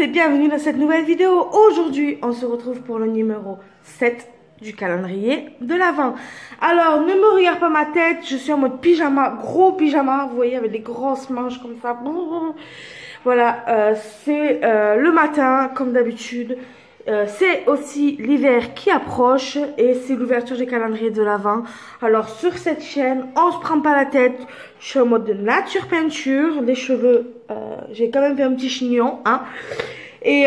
et bienvenue dans cette nouvelle vidéo. Aujourd'hui, on se retrouve pour le numéro 7 du calendrier de l'Avent. Alors, ne me regarde pas ma tête, je suis en mode pyjama, gros pyjama, vous voyez, avec des grosses manches comme ça. Voilà, c'est le matin, comme d'habitude. C'est aussi l'hiver qui approche et c'est l'ouverture du calendrier de l'Avent. Alors sur cette chaîne, on se prend pas la tête. Je suis en mode de nature peinture. Les cheveux, j'ai quand même fait un petit chignon, hein. Et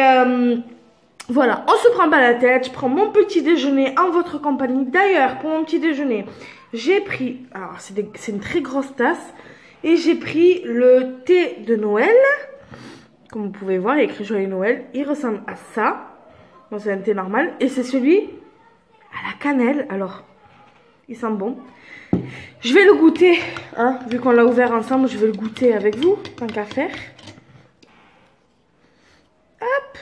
voilà, on se prend pas la tête. Je prends mon petit déjeuner en votre compagnie. D'ailleurs, pour mon petit déjeuner, j'ai pris, alors c'est une très grosse tasse, et j'ai pris le thé de Noël. Comme vous pouvez voir, il y a écrit Joyeux Noël. Il ressemble à ça. Bon, c'est un thé normal. Et c'est celui à la cannelle. Alors, il sent bon. Je vais le goûter. Hein, vu qu'on l'a ouvert ensemble, je vais le goûter avec vous. Tant qu'à faire. Hop.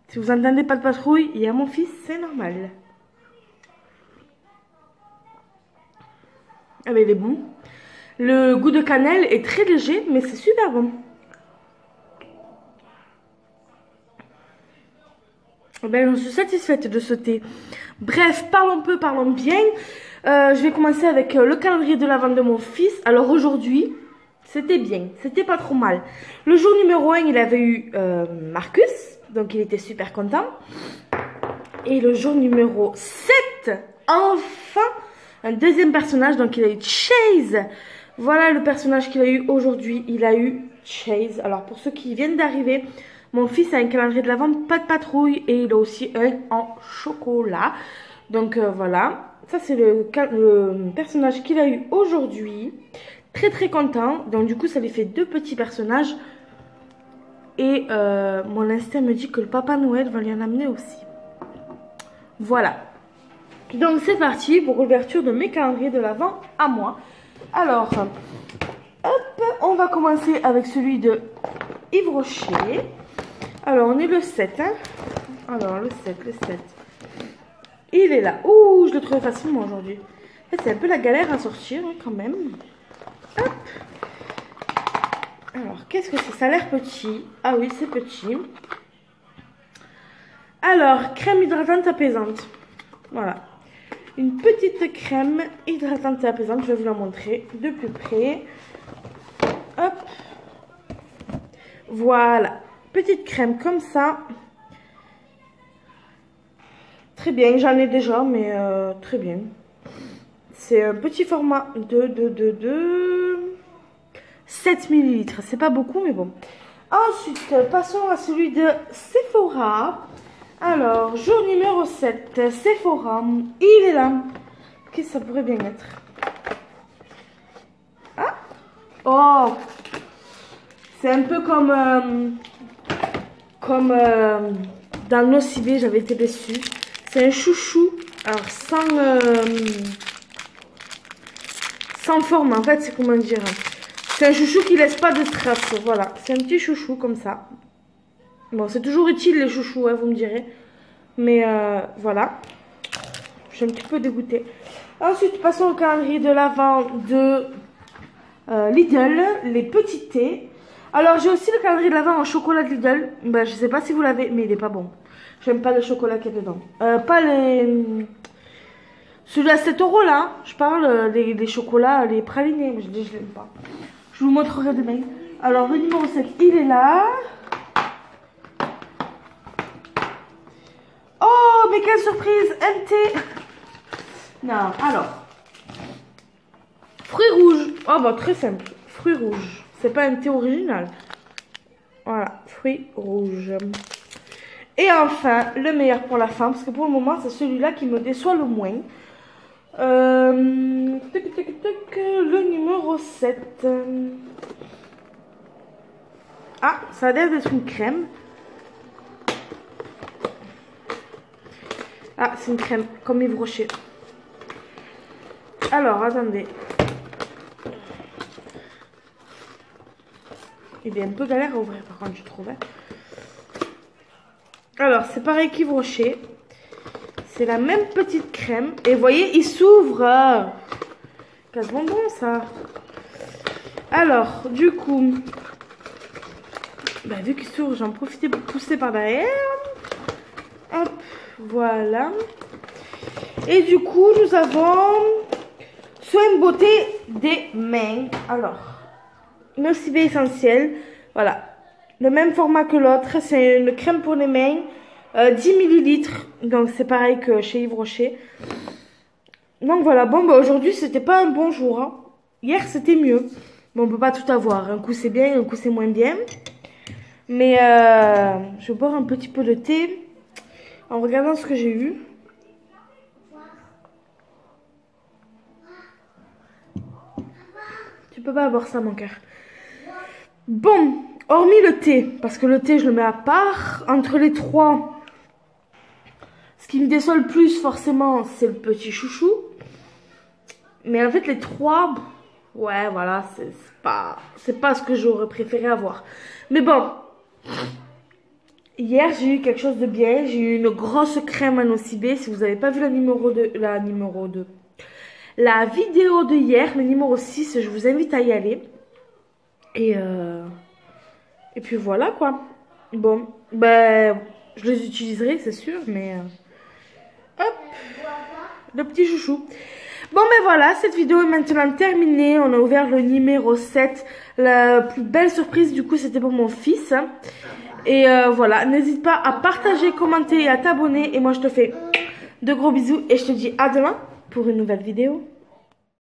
Si vous entendez pas de patrouille, il y a mon fils, c'est normal. Ah ben, il est bon. Le goût de cannelle est très léger, mais c'est super bon. Ben, je suis satisfaite de ce thé. Bref, parlons peu, parlons bien. Je vais commencer avec le calendrier de l'Avent de mon fils. Alors aujourd'hui, c'était bien, c'était pas trop mal. Le jour numéro 1, il avait eu Marcus, donc il était super content. Et le jour numéro 7, enfin, un deuxième personnage, donc il a eu Chase. Voilà le personnage qu'il a eu aujourd'hui, il a eu Chase. Alors pour ceux qui viennent d'arriver, mon fils a un calendrier de l'Avent, pas de patrouille, et il a aussi un en chocolat. Donc voilà, ça c'est le personnage qu'il a eu aujourd'hui. Très très content, donc du coup ça lui fait deux petits personnages. Et mon instinct me dit que le Papa Noël va lui en amener aussi. Voilà. Donc c'est parti pour l'ouverture de mes calendriers de l'Avent à moi. Alors, hop, on va commencer avec celui de Yves Rocher. Alors, on est le 7, hein. Alors, le 7. Il est là. Ouh, je le trouve facilement aujourd'hui. En fait, c'est un peu la galère à sortir, hein, quand même. Hop. Alors, qu'est-ce que c'est? Ça a l'air petit. Ah oui, c'est petit. Alors, crème hydratante apaisante. Voilà. Une petite crème hydratante et apaisante. Je vais vous la montrer de plus près. Hop. Voilà. Petite crème comme ça. Très bien, j'en ai déjà, mais très bien. C'est un petit format de 7 ml. C'est pas beaucoup, mais bon. Ensuite, passons à celui de Sephora. Alors, jour numéro 7, Sephora. Il est là. Qu'est-ce que ça pourrait bien être? Ah! Oh! C'est un peu comme dans le Nocibé, j'avais été déçue. C'est un chouchou, alors sans forme, en fait, c'est comment dire. C'est un chouchou qui laisse pas de traces, voilà. C'est un petit chouchou comme ça. Bon, c'est toujours utile les chouchous, hein, vous me direz. Mais voilà. Je suis un petit peu dégoûtée. Ensuite, passons au calendrier de l'Avent de Lidl, les petits thés. Alors, j'ai aussi le calendrier de l'Avent en chocolat de Lidl. Ben, je sais pas si vous l'avez, mais il est pas bon. J'aime pas le chocolat qu'il y a dedans. Pas les... Celui à 7 € là. Je parle les chocolats, les pralinés. Je dis, je l'aime pas. Je vous montrerai demain. Alors, le numéro 7, il est là. Oh, mais quelle surprise! MT. Non, alors. Fruits rouges. Oh, bah, très simple. Fruits rouges. C'est pas un thé original. Voilà, fruits rouges. Et enfin, le meilleur pour la fin, parce que pour le moment, c'est celui-là qui me déçoit le moins. Le numéro 7. Ah, ça a l'air d'être une crème. Ah, c'est une crème, comme Yves Rocher. Alors, attendez. Il est un peu galère à ouvrir par contre, je trouve. Alors, c'est pareil qu'Yves Rocher. C'est la même petite crème. Et vous voyez, il s'ouvre. Casse bonbon, ça. Alors, du coup, Bah, vu qu'il s'ouvre, j'en profitais pour pousser par derrière. Hop, voilà. Et du coup, nous avons soin de beauté des mains. Alors, Nocibé essentiel. Voilà. Le même format que l'autre. C'est une crème pour les mains. 10 ml. Donc, c'est pareil que chez Yves Rocher. Donc, voilà. Bon, bah, aujourd'hui, c'était pas un bon jour. Hein. Hier, c'était mieux. Bon, on peut pas tout avoir. Un coup, c'est bien, un coup, c'est moins bien. Mais je vais boire un petit peu de thé en regardant ce que j'ai eu. Tu peux pas boire ça, mon cœur. Bon, hormis le thé, parce que le thé, je le mets à part. Entre les trois, ce qui me déçoit le plus, forcément, c'est le petit chouchou. Mais en fait, les trois, ouais, voilà, c'est pas ce que j'aurais préféré avoir. Mais bon, hier, j'ai eu quelque chose de bien. J'ai eu une grosse crème à Nocibé. Si vous n'avez pas vu la vidéo de hier, le numéro 6, je vous invite à y aller. Et puis voilà quoi. Bon, ben, je les utiliserai, c'est sûr, mais hop, le petit chouchou. Bon, ben voilà, cette vidéo est maintenant terminée. On a ouvert le numéro 7. La plus belle surprise, du coup, c'était pour mon fils. Et voilà, n'hésite pas à partager, commenter et à t'abonner. Et moi, je te fais de gros bisous et je te dis à demain pour une nouvelle vidéo.